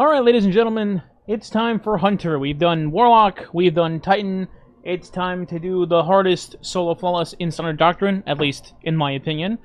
Alright, ladies and gentlemen, it's time for Hunter. We've done Warlock, we've done Titan. It's time to do the hardest solo flawless in Sundered Doctrine, at least in my opinion.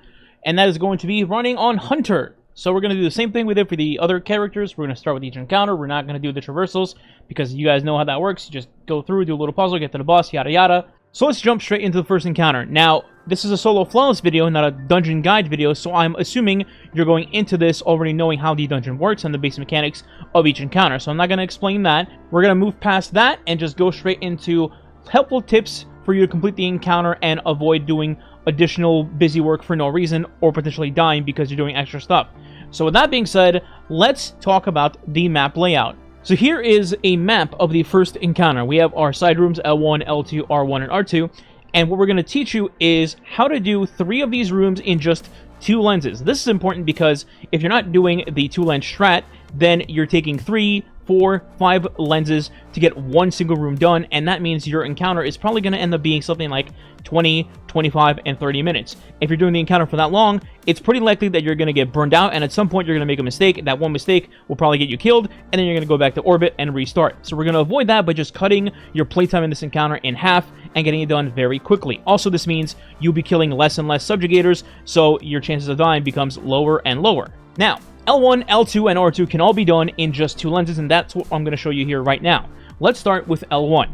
And that is going to be running on Hunter. So we're going to do the same thing we did for the other characters. We're going to start with each encounter. We're not going to do the traversals, because you guys know how that works. You just go through, do a little puzzle, get to the boss, yada yada. So let's jump straight into the first encounter. Now, this is a solo flawless video, not a dungeon guide video, so I'm assuming you're going into this already knowing how the dungeon works and the basic mechanics of each encounter. So I'm not going to explain that. We're going to move past that and just go straight into helpful tips for you to complete the encounter and avoid doing additional busy work for no reason or potentially dying because you're doing extra stuff. So with that being said, let's talk about the map layout. So here is a map of the first encounter. We have our side rooms L1, L2, R1, and R2. And what we're going to teach you is how to do 3 of these rooms in just 2 lenses. This is important because if you're not doing the 2-lens strat, then you're taking 3, 4, 5 lenses to get one single room done, and that means your encounter is probably going to end up being something like 20, 25, and 30 minutes. If you're doing the encounter for that long, it's pretty likely that you're going to get burned out, and at some point you're going to make a mistake. That one mistake will probably get you killed, and then you're going to go back to orbit and restart. So we're going to avoid that by just cutting your playtime in this encounter in half and getting it done very quickly. Also, this means you'll be killing less and less subjugators, so your chances of dying becomes lower and lower. Now, L1, L2, and R2 can all be done in just 2 lenses, and that's what I'm going to show you here right now. Let's start with L1.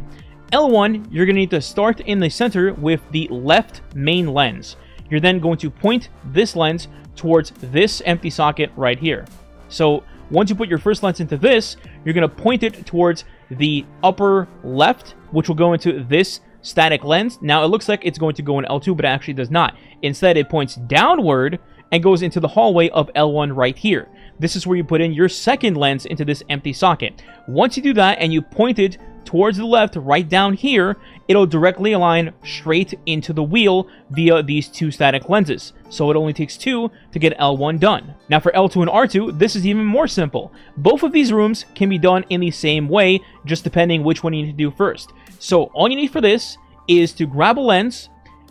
L1, you're going to need to start in the center with the left main lens. You're then going to point this lens towards this empty socket right here. So once you put your first lens into this, you're going to point it towards the upper left, which will go into this static lens. Now, it looks like it's going to go in L2, but it actually does not. Instead, it points downward and goes into the hallway of L1 right here. This is where you put in your second lens into this empty socket. Once you do that and you point it towards the left right down here, it'll directly align straight into the wheel via these 2 static lenses. So it only takes 2 to get L1 done. Now for L2 and R2, this is even more simple. Both of these rooms can be done in the same way, just depending which one you need to do first. So all you need for this is to grab a lens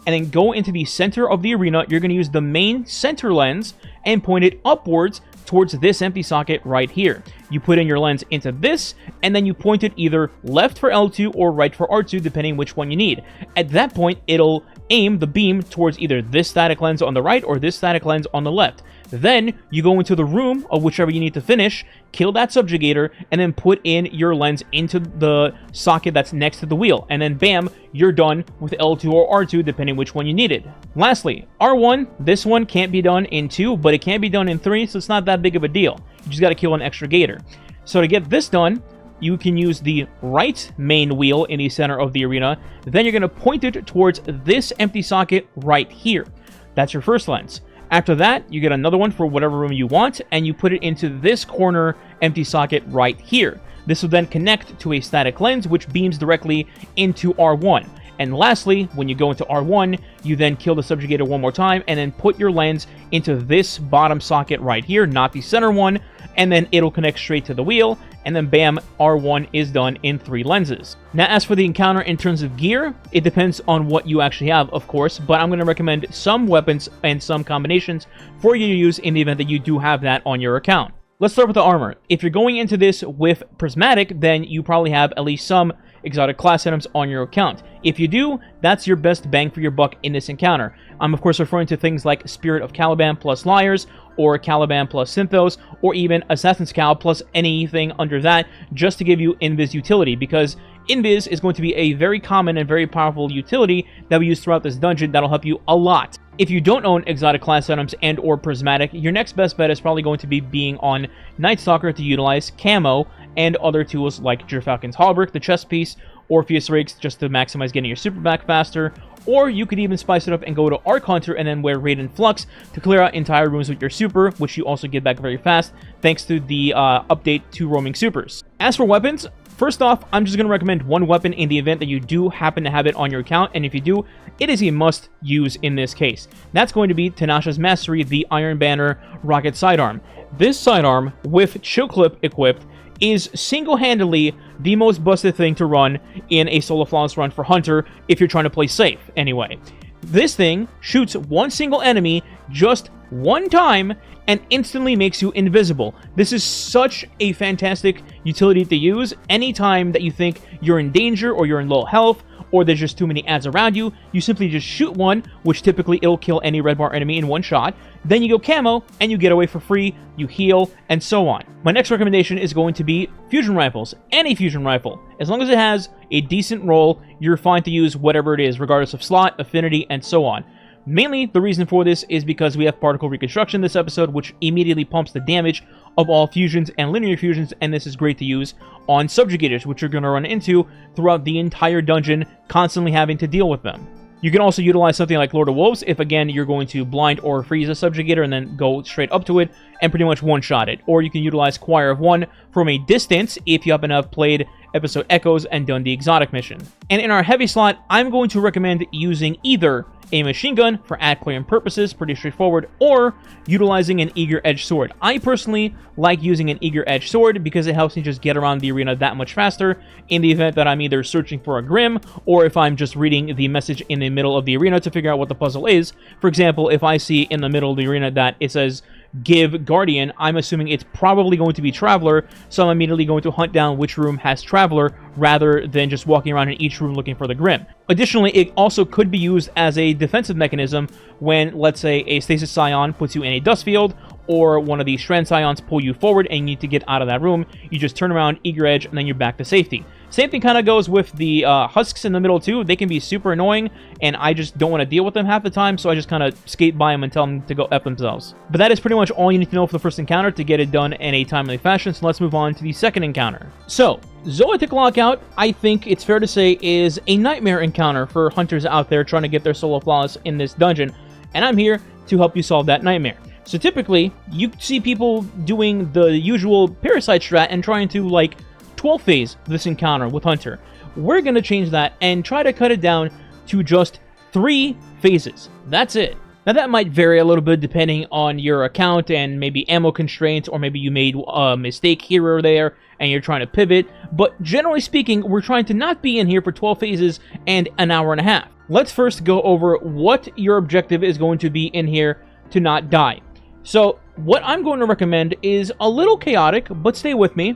and then go into the center of the arena. You're going to use the main center lens and point it upwards towards this empty socket right here. You put in your lens into this, and then you point it either left for L2 or right for R2, depending which one you need. At that point, it'll aim the beam towards either this static lens on the right or this static lens on the left. Then you go into the room of whichever you need to finish, kill that subjugator, and then put in your lens into the socket that's next to the wheel. And then bam, you're done with L2 or R2, depending which one you needed. Lastly, R1, this one can't be done in 2, but it can be done in 3, so it's not that big of a deal. You just got to kill an extra gator. So to get this done, you can use the right main wheel in the center of the arena. Then you're going to point it towards this empty socket right here. That's your first lens. After that, you get another one for whatever room you want, and you put it into this corner empty socket right here. This will then connect to a static lens, which beams directly into R1. And lastly, when you go into R1, you then kill the subjugator one more time, and then put your lens into this bottom socket right here, not the center one, and then it'll connect straight to the wheel, and then bam, R1 is done in 3 lenses. Now, as for the encounter in terms of gear, it depends on what you actually have, of course, but I'm going to recommend some weapons and some combinations for you to use in the event that you do have that on your account. Let's start with the armor. If you're going into this with prismatic, then you probably have at least some exotic class items on your account. If you do, that's your best bang for your buck in this encounter. I'm of course referring to things like Spirit of Caliban plus Liars, or Caliban plus Synthos, or even Assassin's Cal plus anything under that, just to give you Invis utility, because Invis is going to be a very common and very powerful utility that we use throughout this dungeon that'll help you a lot. If you don't own exotic class items and or prismatic, your next best bet is probably going to be being on Night Stalker to utilize camo and other tools like Gerfalcon's Hauberk, the chest piece, Orpheus Rakes just to maximize getting your super back faster, or you could even spice it up and go to Arc Hunter and then wear Radiant Flux to clear out entire rooms with your super, which you also get back very fast thanks to the update to roaming supers. As for weapons, first off, I'm just going to recommend one weapon in the event that you do happen to have it on your account, and if you do, it is a must-use in this case. That's going to be Tanasha's Mastery, the Iron Banner Rocket Sidearm. This sidearm, with Chill Clip equipped, is single-handedly the most busted thing to run in a solo flawless run for Hunter if you're trying to play safe, anyway. This thing shoots one single enemy just one time and instantly makes you invisible. This is such a fantastic utility to use anytime that you think you're in danger or you're in low health or there's just too many ads around you. You simply just shoot one, which typically it'll kill any red bar enemy in one shot. Then you go camo and you get away for free, you heal, and so on. My next recommendation is going to be fusion rifles. Any fusion rifle. As long as it has a decent roll, you're fine to use whatever it is, regardless of slot, affinity, and so on. Mainly, the reason for this is because we have particle reconstruction this episode, which immediately pumps the damage of all fusions and linear fusions, and this is great to use on subjugators, which you're going to run into throughout the entire dungeon, constantly having to deal with them. You can also utilize something like Lord of Wolves if, again, you're going to blind or freeze a subjugator and then go straight up to it and pretty much one-shot it. Or you can utilize Choir of One from a distance if you happen to have played episode Echoes and done the exotic mission. And in our heavy slot, I'm going to recommend using either a machine gun for ad clearing purposes, pretty straightforward, or utilizing an eager edge sword. I personally like using an eager edge sword because it helps me just get around the arena that much faster in the event that I'm either searching for a Grim or if I'm just reading the message in the middle of the arena to figure out what the puzzle is. For example, if I see in the middle of the arena that it says give Guardian, I'm assuming it's probably going to be Traveler, so I'm immediately going to hunt down which room has Traveler rather than just walking around in each room looking for the Grim. Additionally, it also could be used as a defensive mechanism when, let's say, a Stasis Scion puts you in a dust field, or one of these Strand Scions pull you forward and you need to get out of that room. You just turn around, eager edge, and then you're back to safety. Same thing kind of goes with the husks in the middle too. They can be super annoying, and I just don't want to deal with them half the time, so I just kind of skate by them and tell them to go F themselves. But that is pretty much all you need to know for the first encounter to get it done in a timely fashion, so let's move on to the second encounter. So, Zoetic Lockout, I think it's fair to say, is a nightmare encounter for hunters out there trying to get their solo flawless in this dungeon, and I'm here to help you solve that nightmare. So typically, you see people doing the usual Parasite strat and trying to, like, 12 phase this encounter with Hunter. We're going to change that and try to cut it down to just 3 phases. That's it. Now that might vary a little bit depending on your account and maybe ammo constraints, or maybe you made a mistake here or there and you're trying to pivot, but generally speaking, we're trying to not be in here for 12 phases and an hour and a half. Let's first go over what your objective is going to be in here to not die. So what I'm going to recommend is a little chaotic, but stay with me.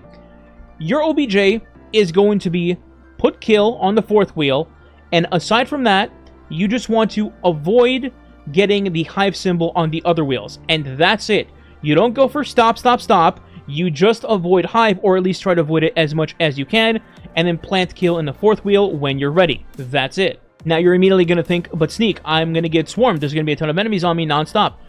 Your OBJ is going to be put kill on the 4th wheel, and aside from that, you just want to avoid getting the hive symbol on the other wheels, and that's it. You don't go for stop, stop, stop. You just avoid hive, or at least try to avoid it as much as you can, and then plant kill in the 4th wheel when you're ready. That's it. Now you're immediately going to think, but Sneak, I'm going to get swarmed. There's going to be a ton of enemies on me non-stop.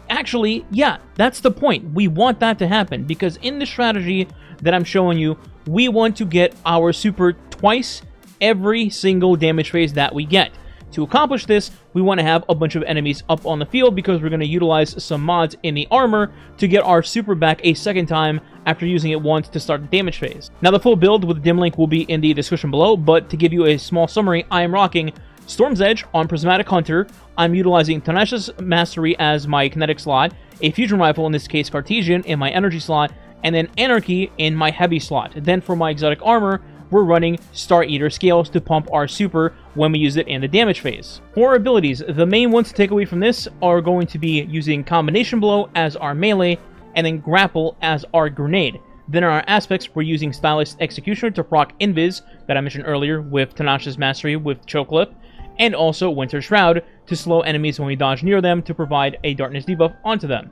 Actually, yeah, that's the point. We want that to happen, because in the strategy that I'm showing you, we want to get our super twice every single damage phase that we get. To accomplish this, we want to have a bunch of enemies up on the field, because we're going to utilize some mods in the armor to get our super back a second time after using it once to start the damage phase. Now the full build with the dim link will be in the description below, but to give you a small summary, I am rocking Storm's Edge on Prismatic Hunter. I'm utilizing Tenacious Mastery as my kinetic slot, a fusion rifle, in this case Cartesian, in my energy slot, and then Anarchy in my heavy slot. Then for my exotic armor, we're running Star Eater Scales to pump our super when we use it in the damage phase. For our abilities, the main ones to take away from this are going to be using Combination Blow as our melee, and then Grapple as our grenade. Then in our aspects, we're using Stylist Executioner to proc Invis, that I mentioned earlier, with Tenacious Mastery with Chokelip, and also Winter Shroud to slow enemies when we dodge near them to provide a Darkness debuff onto them.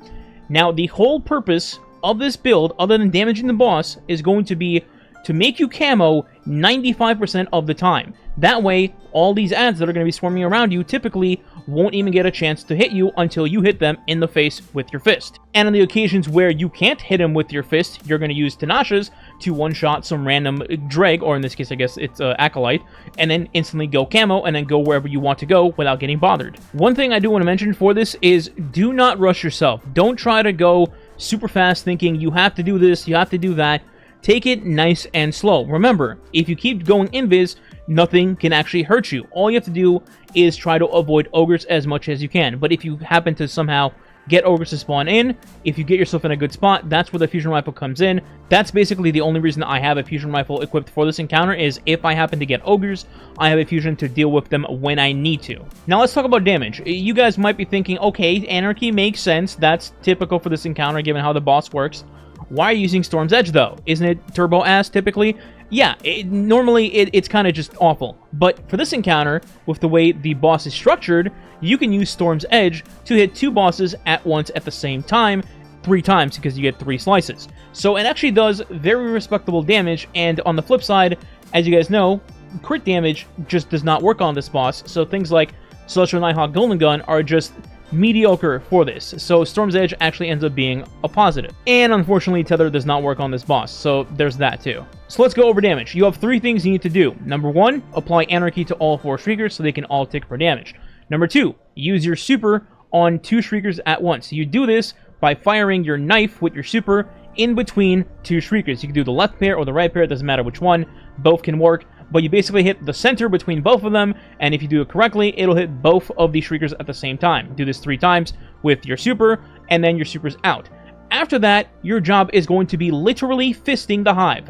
Now, the whole purpose of this build, other than damaging the boss, is going to be to make you camo 95% of the time. That way, all these ads that are going to be swarming around you typically won't even get a chance to hit you until you hit them in the face with your fist. And on the occasions where you can't hit them with your fist, you're going to use Tenacious to one-shot some random dreg, or in this case I guess it's Acolyte, and then instantly go camo and then go wherever you want to go without getting bothered. One thing I do want to mention for this is do not rush yourself. Don't try to go super fast thinking you have to do this, you have to do that. Take it nice and slow. Remember, if you keep going invis, nothing can actually hurt you. All you have to do is try to avoid ogres as much as you can. But if you happen to somehow get ogres to spawn in. If you get yourself in a good spot, that's where the fusion rifle comes in. That's basically the only reason I have a fusion rifle equipped for this encounter, is if I happen to get ogres, I have a fusion to deal with them when I need to. Now let's talk about damage. You guys might be thinking, okay, Anarchy makes sense. That's typical for this encounter given how the boss works. Why are you using Storm's Edge though? Isn't it turbo ass typically? Yeah, normally it's kind of just awful. But for this encounter, with the way the boss is structured, you can use Storm's Edge to hit 2 bosses at once at the same time, 3 times, because you get 3 slices. So it actually does very respectable damage, and on the flip side, as you guys know, crit damage just does not work on this boss, so things like Celestial Nighthawk Golden Gun are just mediocre for this, so Storm's Edge actually ends up being a positive. And unfortunately, Tether does not work on this boss, so there's that too. So let's go over damage. You have 3 things you need to do. Number 1, apply Anarchy to all 4 Shriekers so they can all tick for damage. Number 2, use your super on 2 Shriekers at once. You do this by firing your knife with your super in between 2 Shriekers. You can do the left pair or the right pair, it doesn't matter which one, both can work. But you basically hit the center between both of them, and if you do it correctly, it'll hit both of the Shriekers at the same time. Do this 3 times with your super, and then your super's out. After that, your job is going to be literally fisting the hive.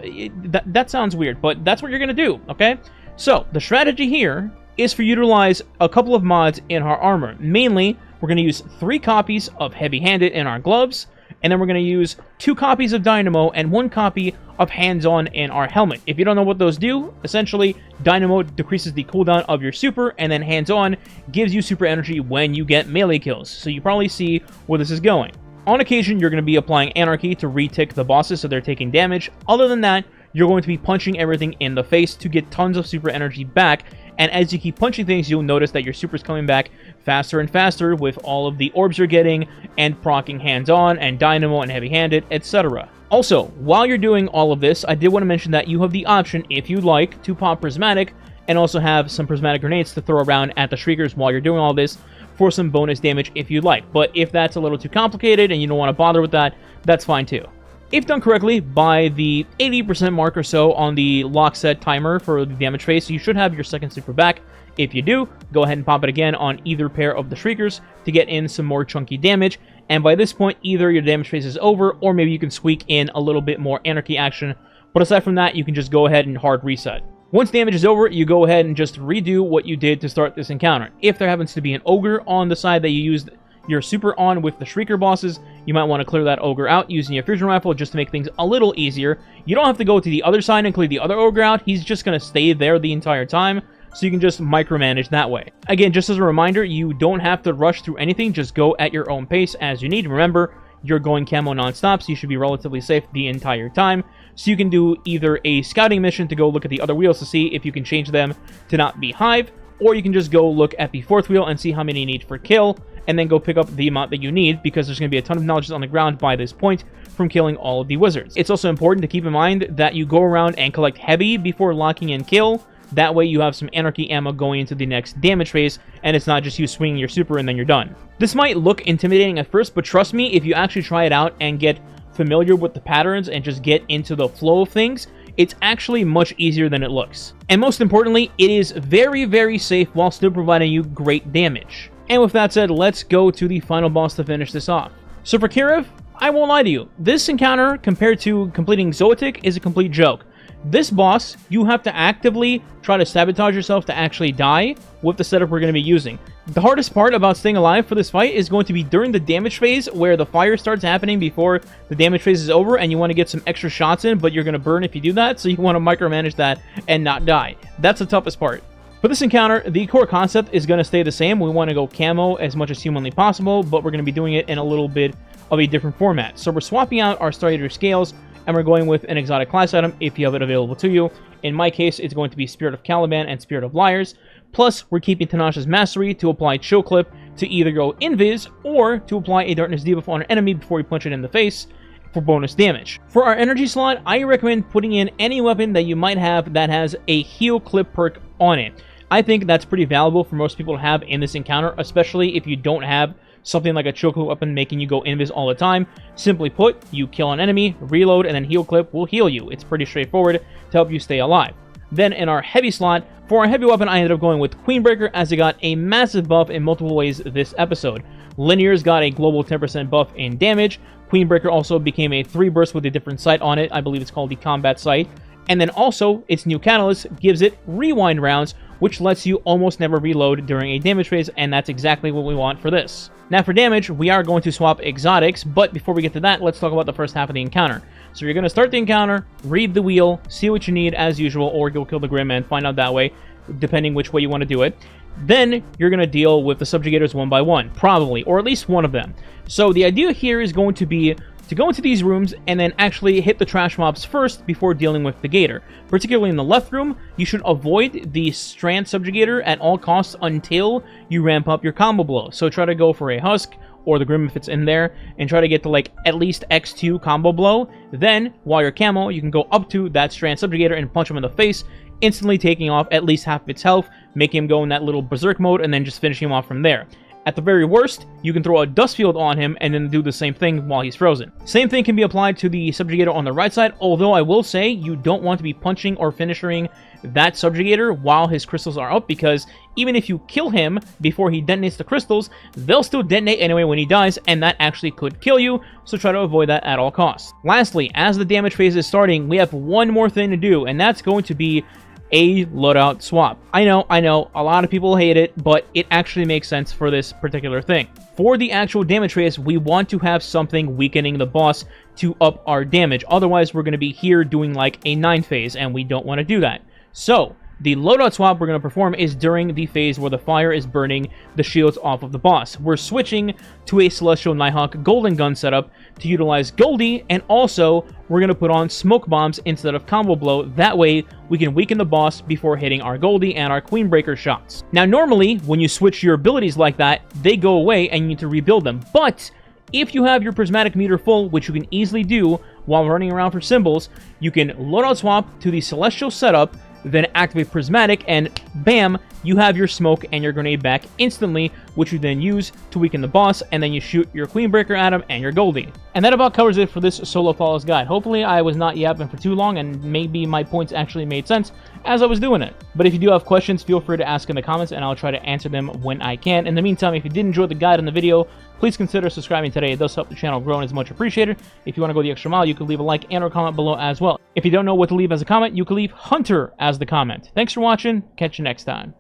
That sounds weird, but that's what you're going to do, okay? So, the strategy here is for you to utilize a couple of mods in our armor. Mainly, we're going to use 3 copies of Heavy Handed in our gloves, and then we're going to use 2 copies of Dynamo and 1 copy of Hands-On in our helmet. If you don't know what those do, essentially, Dynamo decreases the cooldown of your super, and then Hands-On gives you super energy when you get melee kills. So you probably see where this is going. On occasion, you're going to be applying Anarchy to re-tick the bosses so they're taking damage. Other than that, you're going to be punching everything in the face to get tons of super energy back, and as you keep punching things, you'll notice that your super's coming back faster and faster with all of the orbs you're getting, and proccing Hands-On, and Dynamo, and Heavy-Handed, etc. Also, while you're doing all of this, I did want to mention that you have the option, if you'd like, to pop Prismatic, and also have some Prismatic Grenades to throw around at the Shriekers while you're doing all this, for some bonus damage if you'd like. But if that's a little too complicated, and you don't want to bother with that, that's fine too. If done correctly, by the 80% mark or so on the lock set timer for the damage phase, you should have your second super back. If you do, go ahead and pop it again on either pair of the Shriekers to get in some more chunky damage, and by this point, either your damage phase is over, or maybe you can squeak in a little bit more Anarchy action, but aside from that, you can just go ahead and hard reset. Once damage is over, you go ahead and just redo what you did to start this encounter. If there happens to be an ogre on the side that you used your super on with the Shrieker bosses, you might want to clear that ogre out using your fusion rifle just to make things a little easier. You don't have to go to the other side and clear the other ogre out, he's just going to stay there the entire time, so you can just micromanage that way. Again, just as a reminder, you don't have to rush through anything, just go at your own pace as you need. Remember, you're going camo non-stop, so you should be relatively safe the entire time. So you can do either a scouting mission to go look at the other wheels to see if you can change them to not be hive, or you can just go look at the 4th wheel and see how many you need for kill, and then go pick up the amount that you need, because there's going to be a ton of knowledge on the ground by this point from killing all of the wizards. It's also important to keep in mind that you go around and collect heavy before locking in kill. That way you have some Anarchy ammo going into the next damage phase, and it's not just you swinging your super and then you're done. This might look intimidating at first, but trust me, if you actually try it out and get familiar with the patterns and just get into the flow of things, it's actually much easier than it looks. And most importantly, it is very, very safe while still providing you great damage. And with that said, let's go to the final boss to finish this off. So for Kirev, I won't lie to you, this encounter compared to completing Zoetic is a complete joke. This boss, you have to actively try to sabotage yourself to actually die with the setup we're going to be using. The hardest part about staying alive for this fight is going to be during the damage phase, where the fire starts happening before the damage phase is over, and you want to get some extra shots in, but you're going to burn if you do that, so you want to micromanage that and not die. That's the toughest part. For this encounter, the core concept is going to stay the same. We want to go camo as much as humanly possible, but we're going to be doing it in a little bit of a different format. So we're swapping out our Star Eater scales, and we're going with an exotic class item if you have it available to you. In my case, it's going to be Spirit of Caliban and Spirit of Liars. Plus, we're keeping Tanash's Mastery to apply Chill Clip to either go Invis or to apply a Darkness debuff on an enemy before you punch it in the face for bonus damage. For our energy slot, I recommend putting in any weapon that you might have that has a Heal Clip perk on it. I think that's pretty valuable for most people to have in this encounter, especially if you don't have something like a Chill Clip weapon making you go invis all the time. Simply put, you kill an enemy, reload, and then Heal Clip will heal you. It's pretty straightforward to help you stay alive. Then in our heavy slot, for our heavy weapon, I ended up going with Queenbreaker, as it got a massive buff in multiple ways this episode. Linear's got a global 10% buff in damage. Queenbreaker also became a 3 burst with a different sight on it. I believe it's called the combat sight. And then also, its new catalyst gives it rewind rounds, which lets you almost never reload during a damage phase, and that's exactly what we want for this. Now for damage, we are going to swap exotics, but before we get to that, let's talk about the first half of the encounter. So you're going to start the encounter, read the wheel, see what you need as usual, or you'll kill the Grim and find out that way, depending which way you want to do it. Then you're going to deal with the subjugators one by one, probably, or at least one of them. So the idea here is going to be to go into these rooms and then actually hit the trash mobs first before dealing with the gator. Particularly in the left room, you should avoid the strand subjugator at all costs until you ramp up your combo blow. So try to go for a husk or the Grim if it's in there, and try to get to like at least X2 combo blow. Then, while you're camo, you can go up to that strand subjugator and punch him in the face, instantly taking off at least half of its health, making him go in that little berserk mode, and then just finishing him off from there. At the very worst, you can throw a dust field on him and then do the same thing while he's frozen. Same thing can be applied to the subjugator on the right side, although I will say you don't want to be punching or finishing that subjugator while his crystals are up, because even if you kill him before he detonates the crystals, they'll still detonate anyway when he dies, and that actually could kill you, so try to avoid that at all costs. Lastly, as the damage phase is starting, we have one more thing to do, and that's going to be a loadout swap. I know, a lot of people hate it, but it actually makes sense for this particular thing. For the actual damage phase, we want to have something weakening the boss to up our damage. Otherwise, we're going to be here doing like a 9 phase, and we don't want to do that. So, the loadout swap we're going to perform is during the phase where the fire is burning the shields off of the boss. We're switching to a Celestial Nighthawk Golden Gun setup to utilize Goldie, and also we're going to put on Smoke Bombs instead of Combo Blow. That way, we can weaken the boss before hitting our Goldie and our Queenbreaker shots. Now, normally, when you switch your abilities like that, they go away and you need to rebuild them. But if you have your prismatic meter full, which you can easily do while running around for symbols, you can loadout swap to the Celestial setup, then activate Prismatic, and bam, you have your smoke and your grenade back instantly, which you then use to weaken the boss, and then you shoot your Queenbreaker at him and your Goldie. And that about covers it for this Solo Flawless guide. Hopefully I was not yapping for too long, and maybe my points actually made sense as I was doing it. But if you do have questions, feel free to ask in the comments, and I'll try to answer them when I can. In the meantime, if you did enjoy the guide and the video, please consider subscribing today. It does help the channel grow and is much appreciated. If you want to go the extra mile, you can leave a like and or comment below as well. If you don't know what to leave as a comment, you can leave Hunter as the comment. Thanks for watching. Catch you next time.